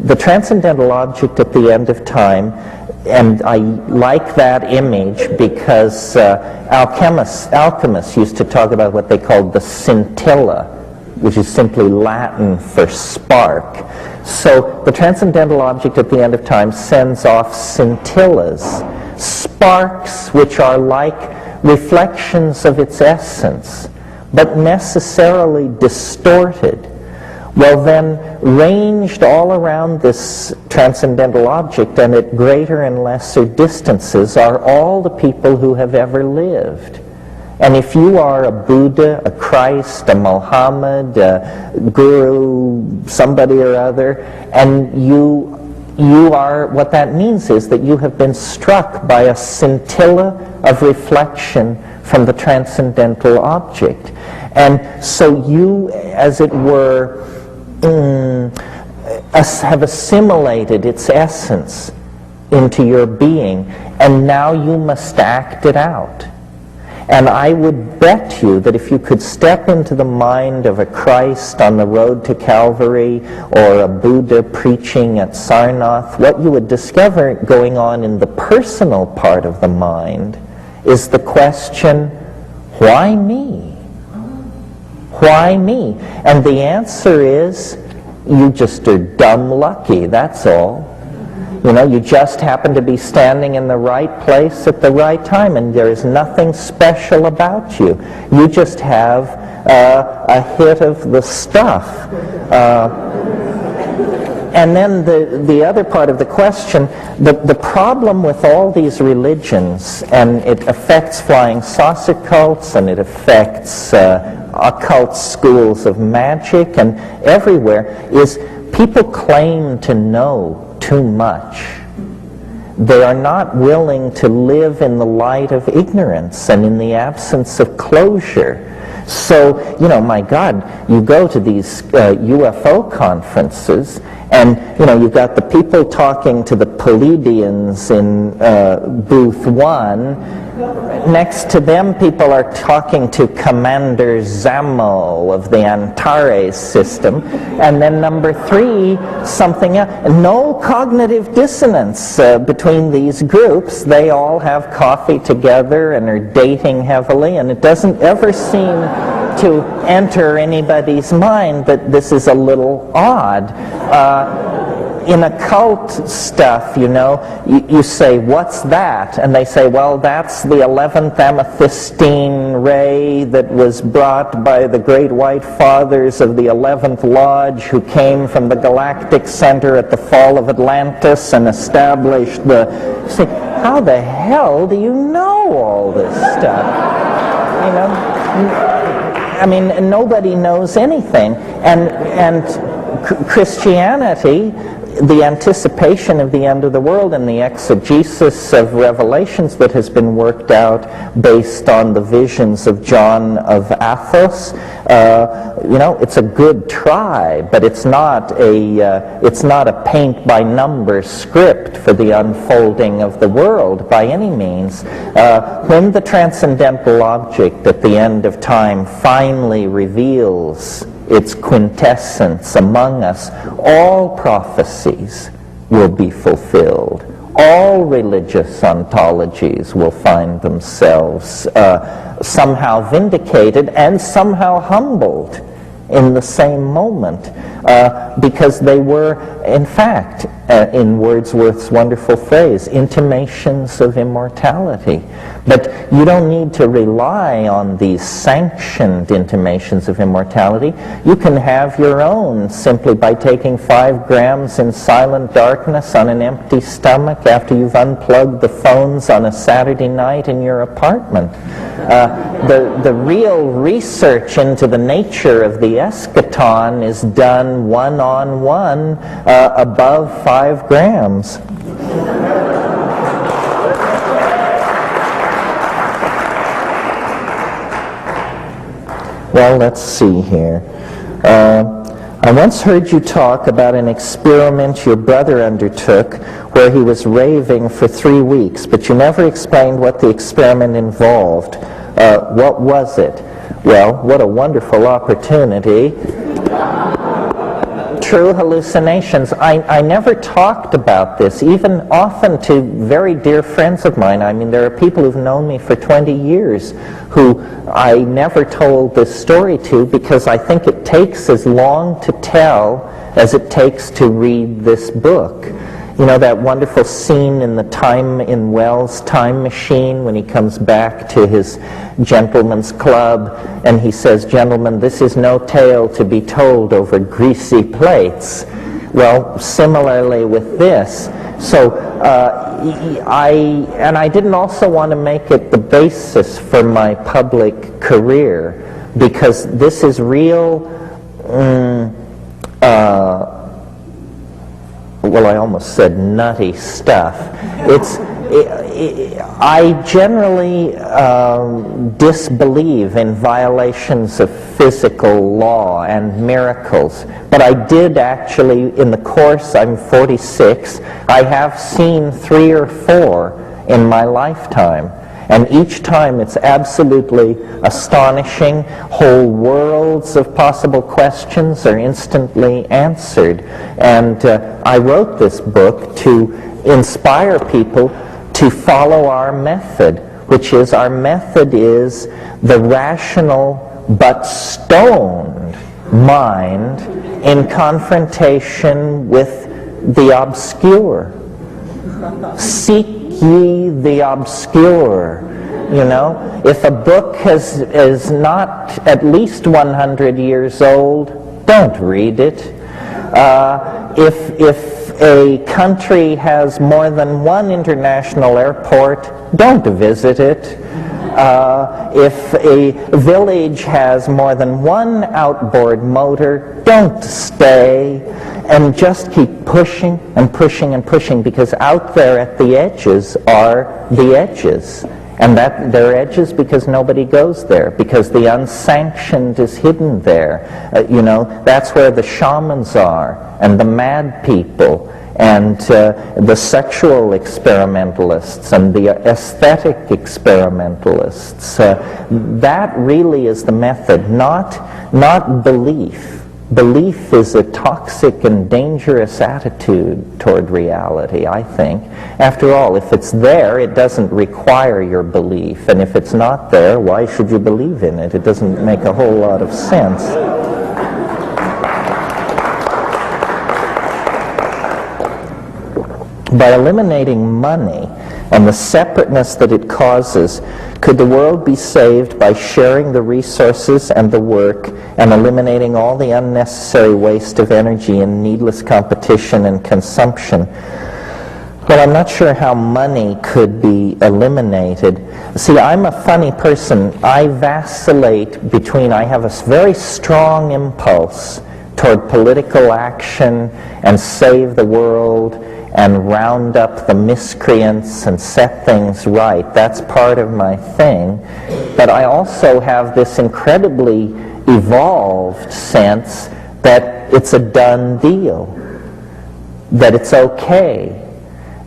The transcendental object at the end of time, and I like that image because alchemists used to talk about what they called the scintilla, which is simply Latin for spark. So the transcendental object at the end of time sends off scintillas, sparks which are like reflections of its essence, but necessarily distorted. Well then, ranged all around this transcendental object and at greater and lesser distances are all the people who have ever lived. And if you are a Buddha, a Christ, a Muhammad, a Guru, somebody or other, and you are, what that means is that you have been struck by a scintilla of reflection from the transcendental object. And so you, as it were, have assimilated its essence into your being, and now you must act it out. And I would bet you that if you could step into the mind of a Christ on the road to Calvary or a Buddha preaching at Sarnath, what you would discover going on in the personal part of the mind is the question, why me? Why me? And the answer is, you just are dumb lucky, that's all. You know, you just happen to be standing in the right place at the right time, and there is nothing special about you. You just have a hit of the stuff. And then the other part of the question, the problem with all these religions, and it affects flying saucer cults, and it affects occult schools of magic, and everywhere, is people claim to know too much. They are not willing to live in the light of ignorance and in the absence of closure. So, you know, my God, you go to these UFO conferences, and, you know, you've got the people talking to the Pleiadians in booth 1. Next to them, people are talking to Commander Zamo of the Antares system. And then number 3, something else. No cognitive dissonance between these groups. They all have coffee together and are dating heavily, and it doesn't ever seem to enter anybody's mind that this is a little odd. In occult stuff, you know, you say, what's that? And they say, well, that's the 11th amethystine ray that was brought by the great white fathers of the 11th Lodge who came from the galactic center at the fall of Atlantis and established the... You say, how the hell do you know all this stuff? You know, I mean, nobody knows anything. And Christianity, the anticipation of the end of the world and the exegesis of revelations that has been worked out based on the visions of John of Athos, you know, it's a good try, but it's not a paint by number script for the unfolding of the world by any means. When the transcendental object at the end of time finally reveals its quintessence among us, all prophecies will be fulfilled. All religious ontologies will find themselves somehow vindicated and somehow humbled in the same moment, because they were, in fact, in Wordsworth's wonderful phrase, intimations of immortality. But you don't need to rely on these sanctioned intimations of immortality. You can have your own simply by taking 5 grams in silent darkness on an empty stomach after you've unplugged the phones on a Saturday night in your apartment. The real research into the nature of the eschaton is done one-on-one above 5 grams. Well, let's see here. I once heard you talk about an experiment your brother undertook where he was raving for 3 weeks, but you never explained what the experiment involved. What was it? Well, what a wonderful opportunity true hallucinations. I never talked about this, even often to very dear friends of mine. I mean, there are people who've known me for 20 years who I never told this story to because I think it takes as long to tell as it takes to read this book. You know that wonderful scene in Wells' Time Machine when he comes back to his gentleman's club and he says, "Gentlemen, this is no tale to be told over greasy plates." Well, similarly with this. So I didn't also want to make it the basis for my public career because this is real well, I almost said nutty stuff. I generally disbelieve in violations of physical law and miracles, but I did actually, in the course, I'm 46, I have seen 3 or 4 in my lifetime. And each time it's absolutely astonishing. Whole worlds of possible questions are instantly answered. And I wrote this book to inspire people to follow our method, which is our method is the rational but stoned mind in confrontation with the obscure. Seek ye the obscure. You know, if a book is not at least 100 years old, don't read it. If a country has more than one international airport, don't visit it. If a village has more than one outboard motor, don't stay. And just keep pushing and pushing and pushing, because out there at the edges are the edges. And that they're edges because nobody goes there, because the unsanctioned is hidden there. You know, that's where the shamans are, and the mad people, and the sexual experimentalists, and the aesthetic experimentalists. That really is the method, not belief. Belief is a toxic and dangerous attitude toward reality, I think. After all, if it's there, it doesn't require your belief. And if it's not there, why should you believe in it? It doesn't make a whole lot of sense. By eliminating money and the separateness that it causes, could the world be saved by sharing the resources and the work and eliminating all the unnecessary waste of energy and needless competition and consumption? Well, I'm not sure how money could be eliminated. See, I'm a funny person. I vacillate between, I have a very strong impulse toward political action and save the world and round up the miscreants and set things right. That's part of my thing. But I also have this incredibly evolved sense that it's a done deal, that it's okay,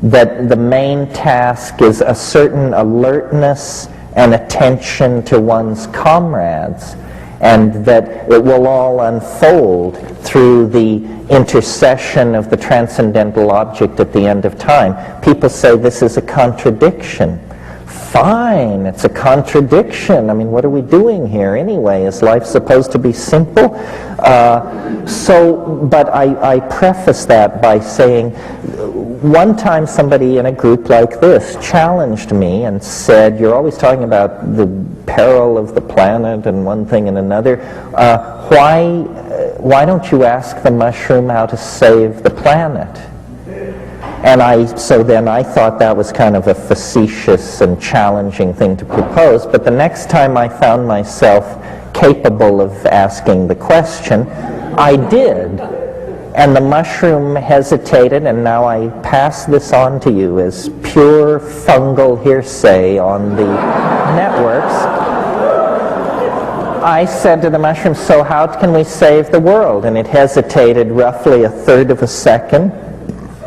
that the main task is a certain alertness and attention to one's comrades, and that it will all unfold through the intercession of the transcendental object at the end of time. People say this is a contradiction. Fine, it's a contradiction. I mean, what are we doing here anyway? Is life supposed to be simple? But I preface that by saying, one time somebody in a group like this challenged me and said, "You're always talking about the peril of the planet and one thing and another. Why don't you ask the mushroom how to save the planet?" And so then I thought that was kind of a facetious and challenging thing to propose. But the next time I found myself capable of asking the question, I did. And the mushroom hesitated, and now I pass this on to you as pure fungal hearsay on the networks. I said to the mushroom, "So how can we save the world?" And it hesitated roughly a third of a second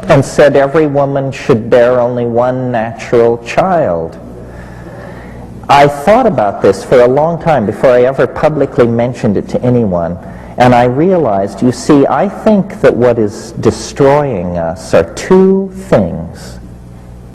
and said, "Every woman should bear only one natural child." I thought about this for a long time before I ever publicly mentioned it to anyone. And I realized, you see, I think that what is destroying us are two things.